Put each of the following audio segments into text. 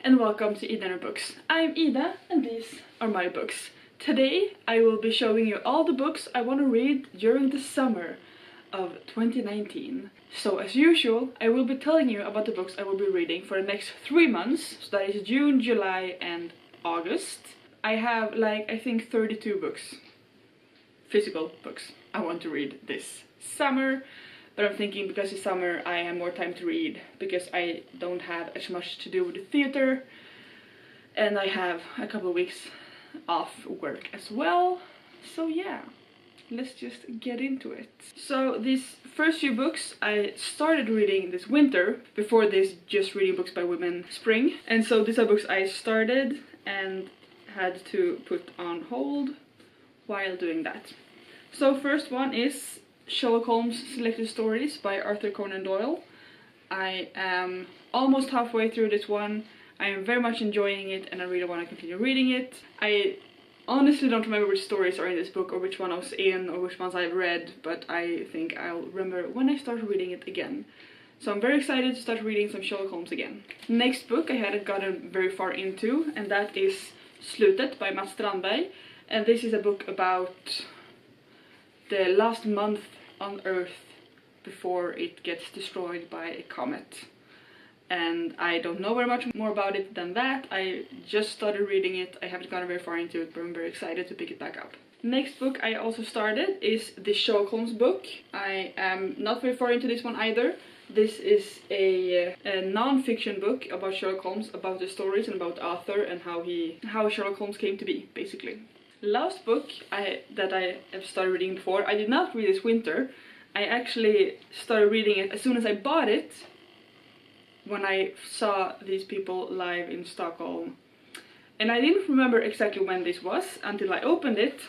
and welcome to Ida Books. I'm Ida and these are my books. Today I will be showing you all the books I want to read during the summer of 2019. So as usual, I will be telling you about the books I will be reading for the next 3 months. So that is June, July and August. I have I think 32 books. Physical books I want to read this summer. But I'm thinking because it's summer I have more time to read, because I don't have as much to do with the theater and I have a couple of weeks off work as well. So yeah, let's just get into it. So these first few books I started reading this winter, before this just reading books by women spring. And so these are books I started and had to put on hold while doing that. So first one is Sherlock Holmes Selected Stories by Arthur Conan Doyle. I am almost halfway through this one. I am very much enjoying it and I really want to continue reading it. I honestly don't remember which stories are in this book or which one I was in or which ones I've read, but I think I'll remember when I start reading it again. So I'm very excited to start reading some Sherlock Holmes again. Next book I hadn't gotten very far into, and that is Slutet by Strandberg. And this is a book about the last month on Earth before it gets destroyed by a comet. And I don't know very much more about it than that. I just started reading it. I haven't gotten very far into it, but I'm very excited to pick it back up. Next book I also started is the Sherlock Holmes book. I am not very far into this one either. This is a non-fiction book about Sherlock Holmes, about the stories and about the author and how Sherlock Holmes came to be, basically. Last book that I have started reading before, I did not read this winter. I actually started reading it as soon as I bought it, when I saw these people live in Stockholm. And I didn't remember exactly when this was until I opened it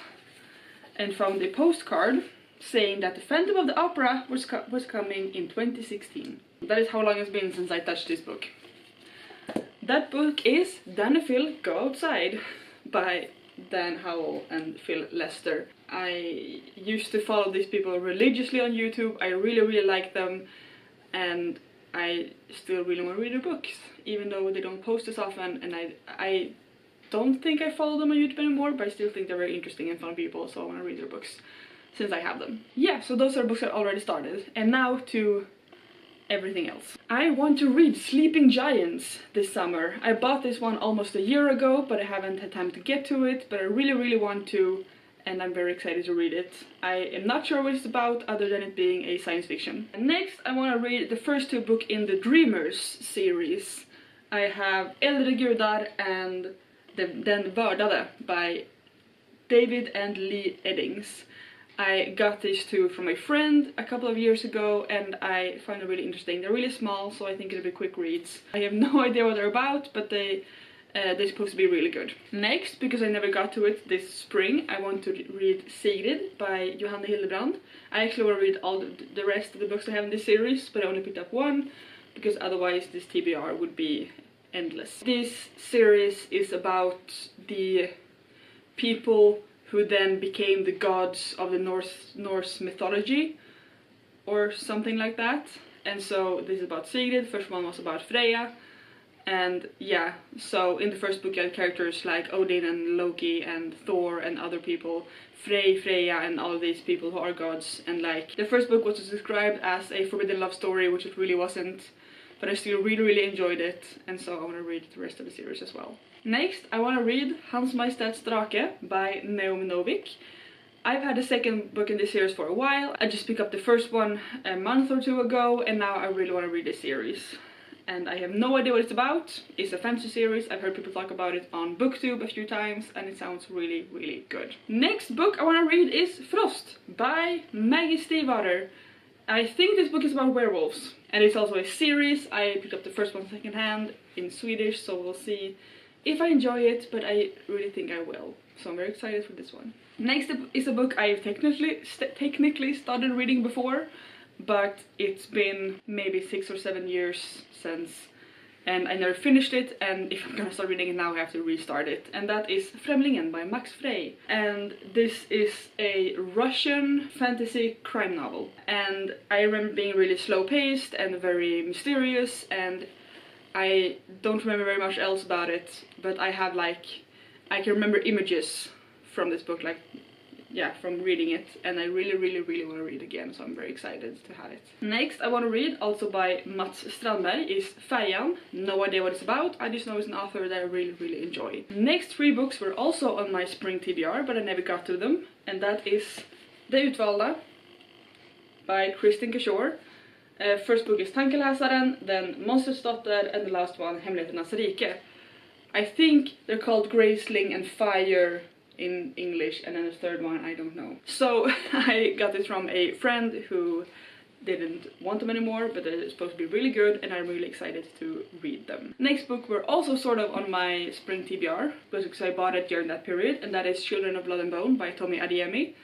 and found a postcard saying that the Phantom of the Opera was coming in 2016. That is how long it's been since I touched this book. That book is Dan and Phil Go Outside by Dan Howell and Phil Lester. I used to follow these people religiously on YouTube. I really like them, and I still really want to read their books, even though they don't post as often, and I don't think I follow them on YouTube anymore, but I still think they're very interesting and fun people, so I want to read their books since I have them. Yeah, so those are books I already started, and now to everything else. I want to read Sleeping Giants this summer. I bought this one almost a year ago, but I haven't had time to get to it, but I really want to, and I'm very excited to read it. I am not sure what it's about other than it being a science fiction. And next I want to read the first 2 books in the Dreamers series. I have Äldre gudar and then vördade by David and Leigh Eddings. I got these 2 from a friend a couple of years ago and I find them really interesting. They're really small, so I think it'll be quick reads. I have no idea what they're about, but they're supposed to be really good. Next, because I never got to it this spring, I want to read Sigrid by Johanne Hildebrandt. I actually want to read all the rest of the books I have in this series, but I only picked up 1, because otherwise this TBR would be endless. This series is about the people who then became the gods of the Norse mythology, or something like that. And so this is about Sigrid. The first one was about Frei. And yeah, so in the first book you had characters like Odin and Loki and Thor and other people, Frei, Freya and all of these people who are gods. And the first book was described as a forbidden love story, which it really wasn't, but I still really enjoyed it, and so I want to read the rest of the series as well. Next I want to read Hans Majestäts rike by Naomi Novik. I've had a second book in this series for a while. I just picked up the first one a month or 2 ago, and now I really want to read this series. And I have no idea what it's about. It's a fantasy series. I've heard people talk about it on BookTube a few times and it sounds really good. Next book I want to read is Frost by Maggie Stiefvater. I think this book is about werewolves, and it's also a series. I picked up the first one secondhand in Swedish, so we'll see if I enjoy it, but I really think I will. So I'm very excited for this one. Next is a book I've technically started reading before, but it's been maybe 6 or 7 years since, and I never finished it, and if I'm gonna start reading it now I have to restart it, and that is Främlingen by Max Frei. And this is a Russian fantasy crime novel, and I remember being really slow paced and very mysterious, and I don't remember very much else about it, but I have like, I can remember images from this book, like, yeah, from reading it, and I really want to read again, so I'm very excited to have it. Next I want to read, also by Strandberg, is Färjan. No idea what it's about, I just know it's an author that I really enjoy. Next 3 books were also on my spring TBR, but I never got to them, and that is Vördade by Kristin Cashore. First book is Tankeläsaren, then Monstrets, and the last one, Hemligheternas rike. I think they're called Graceling and Fire in English, and then the third one I don't know. So I got this from a friend who didn't want them anymore, but they're supposed to be really good, and I'm really excited to read them. Next book were also sort of on my spring TBR, because I bought it during that period, and that is Children of Blood and Bone by Tomi Adeyemi.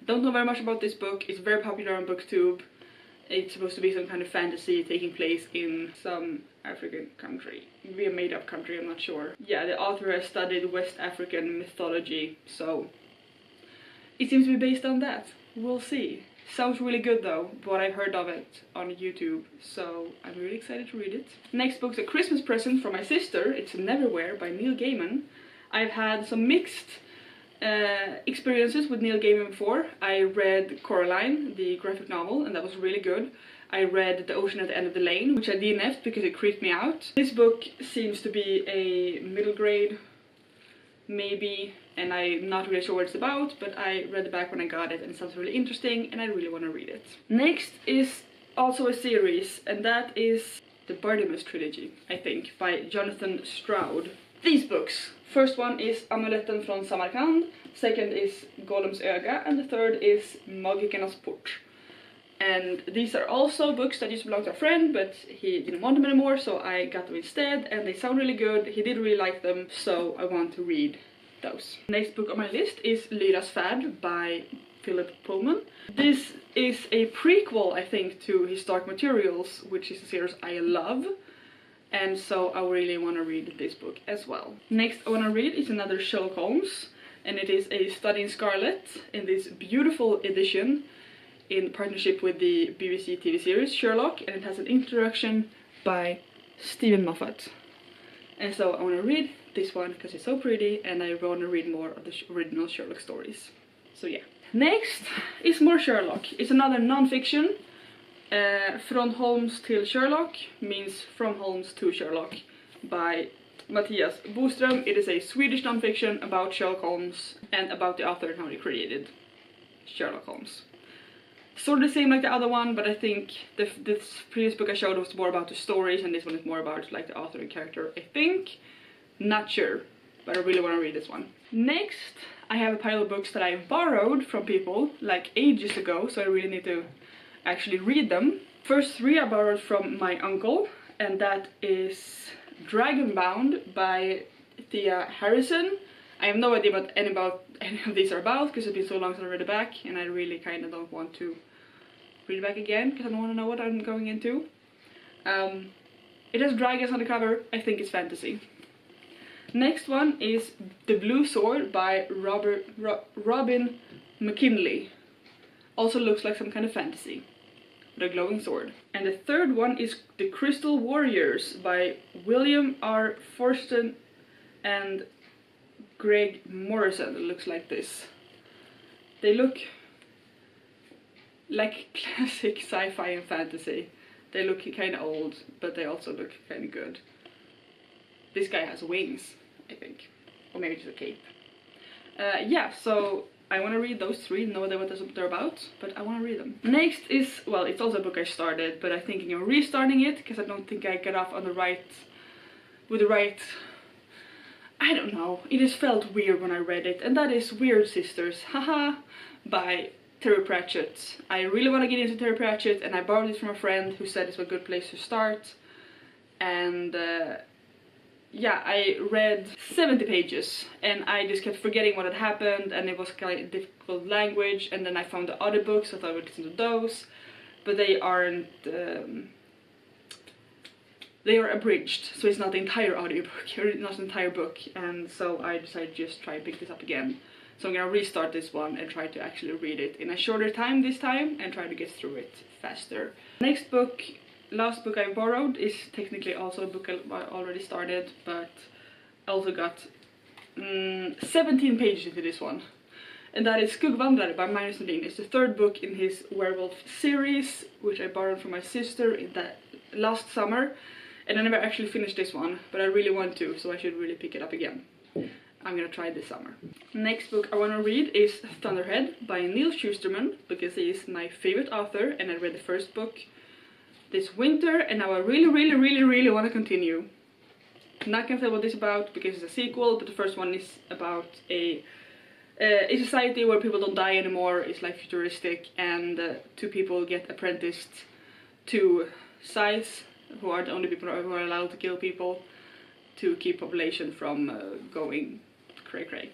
Don't know very much about this book, it's very popular on BookTube. It's supposed to be some kind of fantasy taking place in some African country. Maybe a made-up country, I'm not sure. Yeah, the author has studied West African mythology, so it seems to be based on that. We'll see. Sounds really good though, what I've heard of it on YouTube, so I'm really excited to read it. Next book's a Christmas present from my sister. It's Neverwhere by Neil Gaiman. I've had some mixed experiences with Neil Gaiman before. I read Coraline, the graphic novel, and that was really good. I read The Ocean at the End of the Lane, which I DNF'd because it creeped me out. This book seems to be a middle grade, maybe, and I'm not really sure what it's about, but I read the back when I got it and it sounds really interesting and I really want to read it. Next is also a series, and that is the Bartimaeus trilogy, I think, by Jonathaan Stroud. These books. First one is Amuletten från Samarkand, second is Golem's öga, and the third is Magikernas port. And these are also books that used to belong to a friend, but he didn't want them anymore, so I got them instead, and they sound really good. He did really like them, so I want to read those. Next book on my list is Lyra's Färd by Philip Pullman. This is a prequel, I think, to his Dark Materials, which is a series I love, and so I really want to read this book as well. Next I want to read is another Sherlock Holmes, and it is A Study in Scarlet in this beautiful edition in partnership with the BBC TV series Sherlock, and it has an introduction by Stephen Moffat. And so I want to read this one because it's so pretty, and I want to read more of the original Sherlock stories. So yeah. Next is more Sherlock. It's another non-fiction. From Holmes till Sherlock means From Holmes to Sherlock by Mattias Boström. It is a Swedish non-fiction about Sherlock Holmes and about the author and how he created Sherlock Holmes. Sort of the same like the other one, but I think this previous book I showed was more about the stories, and this one is more about like the author and character, I think. Not sure, but I really want to read this one. Next, I have a pile of books that I borrowed from people like ages ago, so I really need to actually read them. First 3 I borrowed from my uncle, and that is Dragonbound by Thea Harrison. I have no idea what any of these are about, because it's been so long since I read it back, and I really kind of don't want to read it back again, because I don't want to know what I'm going into. It has dragons on the cover. I think it's fantasy. Next one is The Blue Sword by Robin McKinley. Also looks like some kind of fantasy, with a glowing sword. And the third one is The Crystal Warriors by William R. Forston and Greg Morrison. It looks like this. They look like classic sci-fi and fantasy. They look kind of old, but they also look kind of good. This guy has wings, I think. Or maybe just a cape. Yeah, so I want to read those 3, no idea what they're about, but I want to read them. Next is, well, it's also a book I started, but I'm thinking of restarting it, because I don't think I got off on the right, I don't know, it just felt weird when I read it, and that is Weird Sisters, haha, by Terry Pratchett. I really want to get into Terry Pratchett, and I borrowed this from a friend who said it's a good place to start, and yeah, I read 70 pages, and I just kept forgetting what had happened, and it was kind of difficult language, and then I found the audiobooks, so I thought I would listen to those, but they aren't, they are abridged, so it's not the entire audiobook, or not the entire book, and so I decided to just try and pick this up again. So I'm gonna restart this one and try to actually read it in a shorter time this time, and try to get through it faster. Next book last book I borrowed is technically also a book I already started, but I also got 17 pages into this one. And that is Skuggvandrare by Magnus Nordin. It's the third book in his werewolf series, which I borrowed from my sister in that last summer. And I never actually finished this one, but I really want to, so I should really pick it up again. I'm gonna try it this summer. Next book I want to read is Thunderhead by Neil Schusterman, because he is my favorite author, and I read the first book this winter, and now I really want to continue. I'm not gonna tell what this is about because it's a sequel, but the first one is about a society where people don't die anymore. It's like futuristic, and two people get apprenticed to Scythes, who are the only people who are allowed to kill people, to keep population from going cray.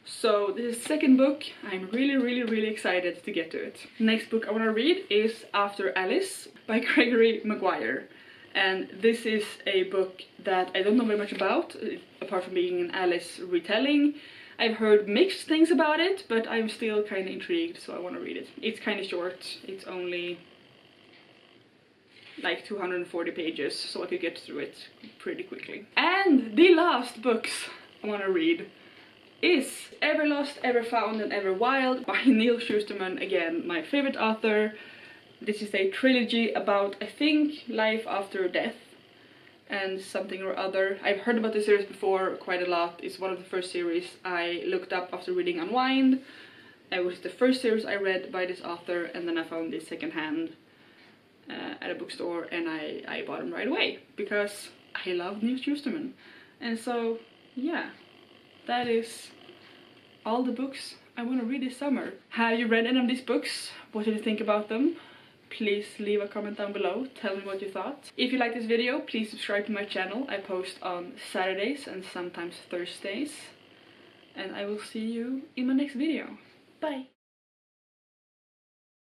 So this is the second book. I'm really excited to get to it. Next book I want to read is After Alice by Gregory Maguire. And this is a book that I don't know very much about, apart from being an Alice retelling. I've heard mixed things about it, but I'm still kind of intrigued, so I want to read it. It's kind of short. It's only like 240 pages, so I could get through it pretty quickly. And the last books I want to read is Ever Lost, Ever Found and Ever Wild by Neil Schusterman, again my favorite author. This is a trilogy about, I think, life after death and something or other. I've heard about this series before quite a lot. It's one of the first series I looked up after reading Unwind. It was the first series I read by this author, and then I found this secondhand at a bookstore, and I bought them right away because I love Neil Schusterman. And so, yeah, that is all the books I want to read this summer. Have you read any of these books? What did you think about them? Please leave a comment down below, tell me what you thought. If you like this video, please subscribe to my channel. I post on Saturdays and sometimes Thursdays. And I will see you in my next video. Bye!